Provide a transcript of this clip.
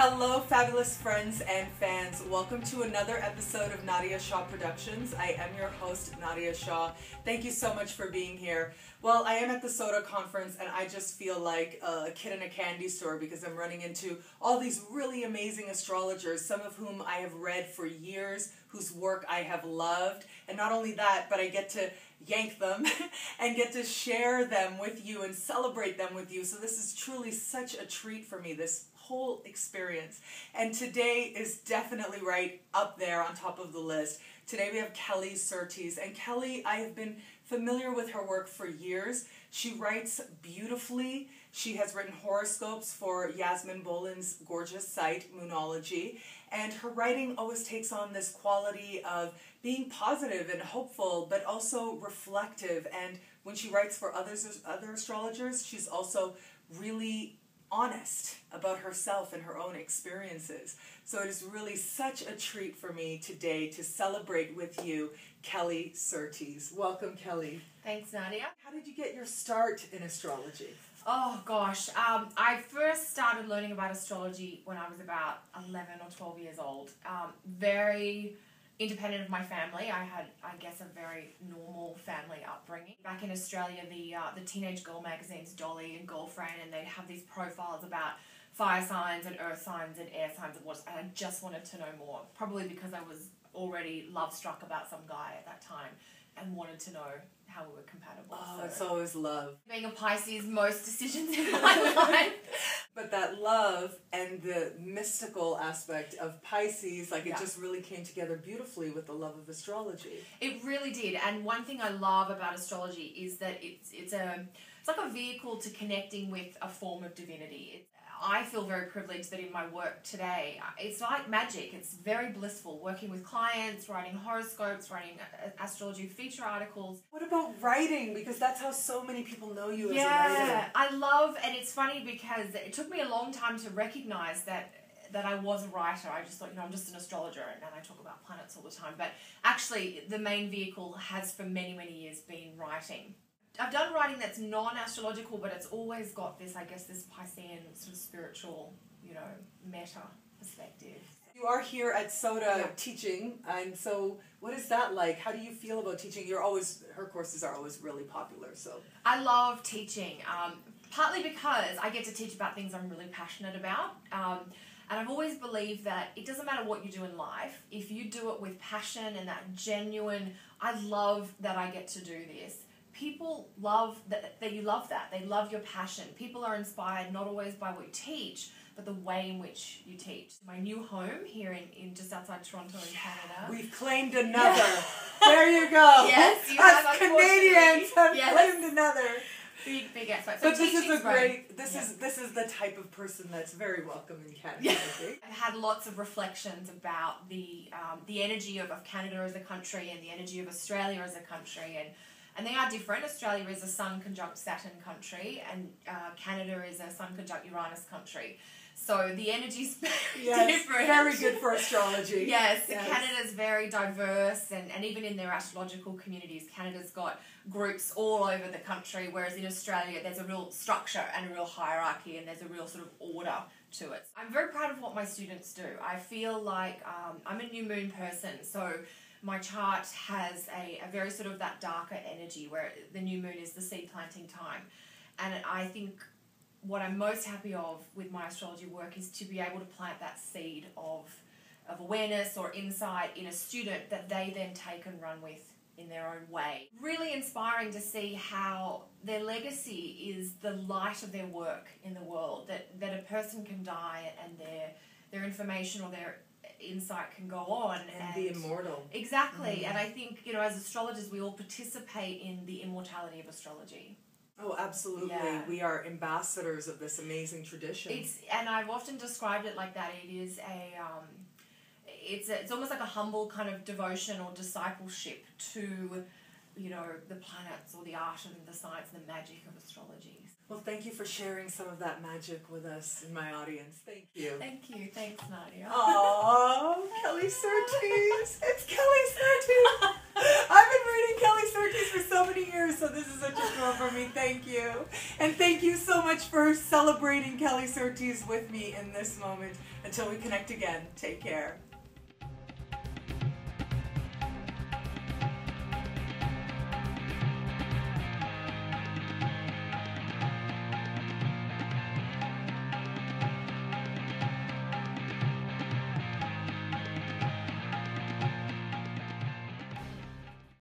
Hello, fabulous friends and fans. Welcome to another episode of Nadiya Shah Productions. I am your host, Nadiya Shah. Thank you so much for being here. Well, I am at the SOTA conference and I just feel like a kid in a candy store because I'm running into all these really amazing astrologers, some of whom I have read for years, whose work I have loved. And not only that, but I get to yank them and get to share them with you and celebrate them with you. So this is truly such a treat for me, this whole experience. And today is definitely right up there on top of the list. Today we have Kelly Surtees. And Kelly, I have been familiar with her work for years. She writes beautifully. She has written horoscopes for Yasmin Boland's gorgeous site, Moonology. And her writing always takes on this quality of being positive and hopeful, but also reflective. And when she writes for other astrologers, she's also really honest about herself and her own experiences. So it is really such a treat for me today to celebrate with you Kelly Surtees. Welcome, Kelly. Thanks, Nadia. How did you get your start in astrology? Oh gosh, I first started learning about astrology when I was about 11 or 12 years old. Very independent of my family. I had, I guess, a very normal family upbringing. Back in Australia, the teenage girl magazines, Dolly and Girlfriend, and they'd have these profiles about fire signs and earth signs and air signs and what, and I just wanted to know more. Probably because I was already love-struck about some guy at that time and wanted to know how we were compatible. Oh, so, it's always love. being a Pisces, most decisions in my life. But that love and the mystical aspect of Pisces, like it just really came together beautifully with the love of astrology. It really did. And one thing I love about astrology is that it's like a vehicle to connecting with a form of divinity. I feel very privileged that in my work today, it's like magic. It's very blissful, working with clients, writing horoscopes, writing astrology feature articles. What about writing? Because that's how so many people know you as a writer. Yeah, I love, and it's funny because it took me a long time to recognize that I was a writer. I just thought, I'm just an astrologer and I talk about planets all the time. But actually, the main vehicle has for many, many years been writing. I've done writing that's non-astrological, but it's always got this, I guess, this Piscean sort of spiritual, meta perspective. You are here at SOTA teaching, and so what is that like? How do you feel about teaching? Her courses are always really popular, so. I love teaching, partly because I get to teach about things I'm really passionate about. And I've always believed that it doesn't matter what you do in life, if you do it with passion and that genuine, I love that I get to do this. People love that you love that. They love your passion. People are inspired not always by what you teach, but the way in which you teach. My new home here in just outside Toronto in Canada. We've claimed another. Yeah. There you go. Yes, you Us have. Canadians have claimed another. Big aspect. So but this is a great. This is the type of person that's very welcome in Canada. Yeah. I think. I've had lots of reflections about the energy of Canada as a country and the energy of Australia as a country, and they are different. Australia is a Sun conjunct Saturn country, and Canada is a Sun conjunct Uranus country. So the energy's different. Very good for astrology. Yes, Canada's very diverse, and even in their astrological communities, Canada's got groups all over the country, whereas in Australia there's a real structure and a real hierarchy, and there's a real sort of order to it. I'm very proud of what my students do. I feel like I'm a new moon person, so my chart has a very sort of that darker energy where the new moon is the seed planting time. And I think what I'm most happy of with my astrology work is to be able to plant that seed of awareness or insight in a student that they then take and run with in their own way. Really inspiring to see how their legacy is the light of their work in the world, that a person can die and their information or their insight can go on and be immortal. Exactly. And I think, as astrologers, we all participate in the immortality of astrology. Oh, absolutely. Yeah. We are ambassadors of this amazing tradition. And I've often described it like that. It is it's almost like a humble kind of devotion or discipleship to, the planets or the art and the science and the magic of astrology. Well, thank you for sharing some of that magic with us in my audience. Thank you. Thank you. Thanks, Nadia. Oh, Kelly Surtees. It's Kelly Surtees. I've been reading Kelly Surtees for so many years, so this is such a thrill for me. Thank you. And thank you so much much for celebrating Kelly Surtees with me in this moment. Until we connect again, take care.